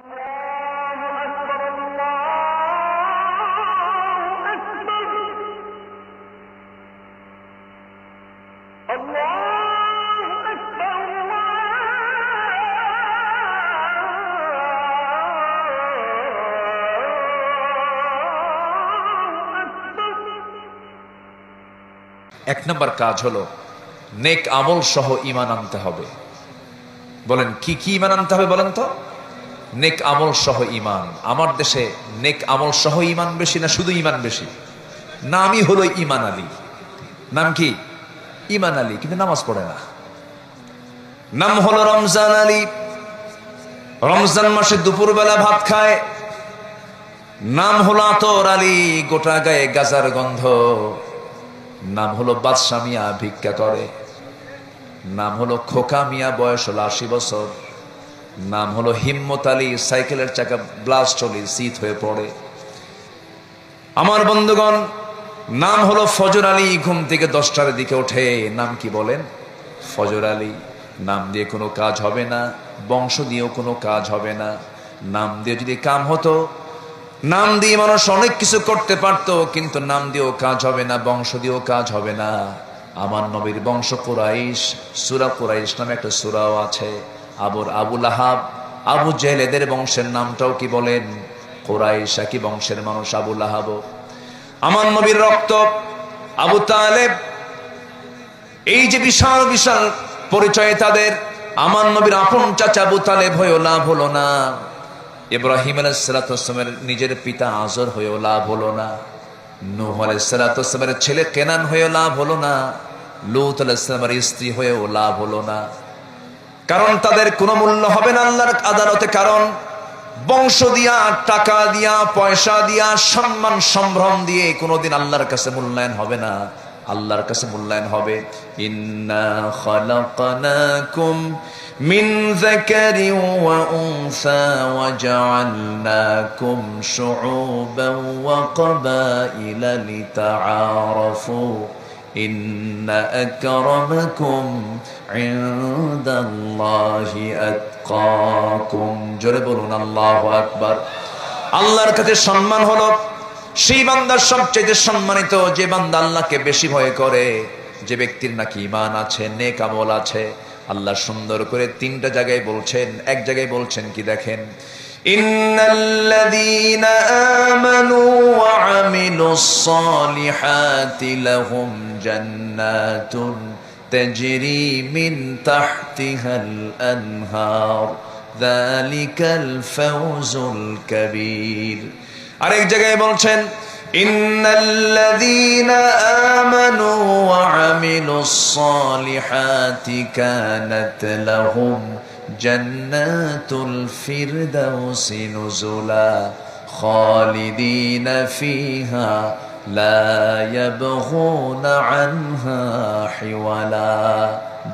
এক নম্বর কাজ হলো নেক আমল সহ ঈমান আনতে হবে। বলেন কি কি ঈমান আনতে হবে বলেন তো? নেক আমল সহ ঈমান। আমার দেশে নেক আমল সহ ঈমান বেশি না শুধু ঈমান বেশি? নামই হলো ঈমান আলী। নাম কি? ঈমান আলী, কিন্তু নামাজ পড়ে না। নাম হলো রমজান আলী, রমজান মাসে দুপুরবেলা ভাত খায়। নাম হলো আতর আলী, গোটা গায়ে গাজার গন্ধ। নাম হলো বাদশা মিয়া, ভিক্ষা করে। নাম হলো খোকা মিয়া, বয়স হলো 80 বছর। নাম হলো হিম্মত আলী, সাইকেলের চাকা ব্লাস্ট হলে শীত হয়ে পড়ে। আমার বন্ধুগণ, নাম হলো ফজর আলী, ঘুম থেকে 10টার দিকে ওঠে। নাম কি বলেন? ফজর আলী। নাম দিয়ে কোনো কাজ হবে না, বংশ দিয়েও কোনো কাজ হবে না। নাম দিয়ে যদি কাম হতো, নাম দিয়ে মানুষ অনেক কিছু করতে পারত, কিন্তু নাম দিয়েও কাজ হবে না, বংশ দিয়েও কাজ হবে না। আমার নবীর বংশ কুরাইশ, সূরা কুরাইশ নামে একটা সূরাও আছে। আবু লাহাব, আবু জেহেল, এদের বংশের নামটাও কি বলেন? কুরাইশ। কি বংশের মানুষ আবু লাহাব। আমার নবীর রক্ত আবু তালেব, এই যে বিশাল বিশাল পরিচয় তাদের। আমার নবীর আপন চাচা আবু তালেব হয়েও লাভ হলো না। ইব্রাহিম আলাইহিস সালামের নিজের পিতা আজর হয়েও লাভ হলো না। নূহ আলাইহিস সালামের ছেলে কেনান হয়েও লাভ হলো না। লূত আলাইহিস সালামের স্ত্রী হয়েও লাভ হলো না। কারণ তাদের কোনো মূল্য হবে না আল্লাহর আদালতে। কারণ বংশ দিয়া, টাকা দিয়া, পয়সা দিয়া, সম্মান সম্ভ্রম দিয়ে কোনোদিন আল্লাহর কাছে মূল্যায়ন হবে না। আল্লাহর কাছে মূল্যায়ন হবে ইন্না খালাকনাকুম মিন যাকারিন ওয়া উনসা ওয়া জাআলনাকুম শুউবান ওয়া ক্বাবাইলা লিতাআরাফু ইন্না আকরামাকুম ইনদাল্লাহি আতকাকুম। জোরে বলুন আল্লাহু আকবার। আল্লাহর কাছে সম্মান হলো সেই বান্দার সবচেয়ে সম্মানিত, যে বান্দা আল্লাহকে বেশি ভয় করে, যে ব্যক্তির নাকি ঈমান আছে, নেক আমল আছে। আল্লাহ সুন্দর করে 3টা জায়গায় বলছেন। এক জায়গায় বলছেন কি দেখেন, ইন্নাল্লাযীনা আমানু ওয়া আমিলুস সালিহাতি লাহুম জান্নাতুন তাজরি মিন তাহতিহাল আনহার যালিকাল ফাওজুল কাবীর। আরেক জায়গায় বলছেন ইন্নাল্লাযীনা আমানু ওয়া আমিলুস সালিহাতি কানাত লাহুম জান্নাতুল ফিরদাউসি নুজুলা খালিদিনা ফিহা লা ইয়াবগুনা আনহা হিওয়ালা।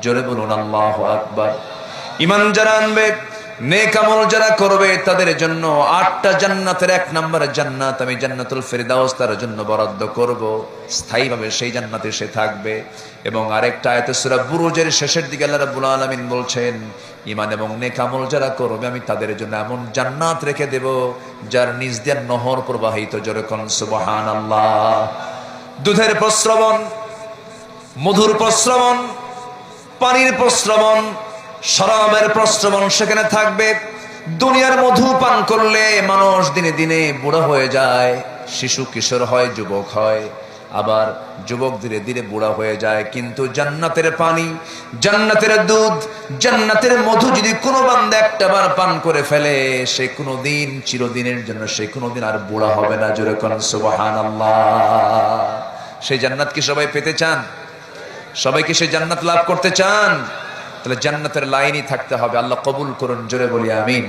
জোরে বলুন আল্লাহু আকবার। ঈমান যারা আনবে, নেক আমল যারা করবে, তাদের জন্য 8টা জান্নাতের 1 নম্বরের জান্নাত আমি জান্নাতুল ফিরদাউস তার জন্য বরাদ্দ করব। স্থায়ীভাবে সেই জান্নাতে সে থাকবে। এবং আরেকটা আয়াতে সূরা বুরুজের শেষের দিকে আল্লাহ রাব্বুল আলামিন বলছেন, ঈমান এবং নেক আমল যারা করবে আমি তাদের জন্য এমন জান্নাত রেখে দেব যার নিচ দিয়ে নহর প্রবাহিত। জোরে কোন সুবহানাল্লাহ। দুধের প্রস্রবণ, মধুর প্রস্রবণ, পানির প্রস্রবণ, শরাবের প্রস্রবণ সেখানে থাকবে। দুনিয়ার মধু পান করলে মানুষ দিনে দিনে বুড়া হয়ে যায়, শিশু কিশোর হয়, যুবক হয়, আবার যুবক ধীরে ধীরে বুড়া হয়ে যায়। কিন্তু জান্নাতের পানি, জান্নাতের দুধ, জান্নাতের মধু যদি কোনো বান্দা একটাবার পান করে ফেলে, সে কোনোদিন, চিরদিনের জন্য সে কোনোদিন আর বুড়া হবে না। জোরে কোন সুবহানাল্লাহ। সেই জান্নাত কি সবাই পেতে চান? সবাই কি সেই জান্নাত লাভ করতে চান? তাহলে জান্নাতের লাইনই থাকতে হবে। আল্লাহ কবুল করুন। জোরে বলি আমিন।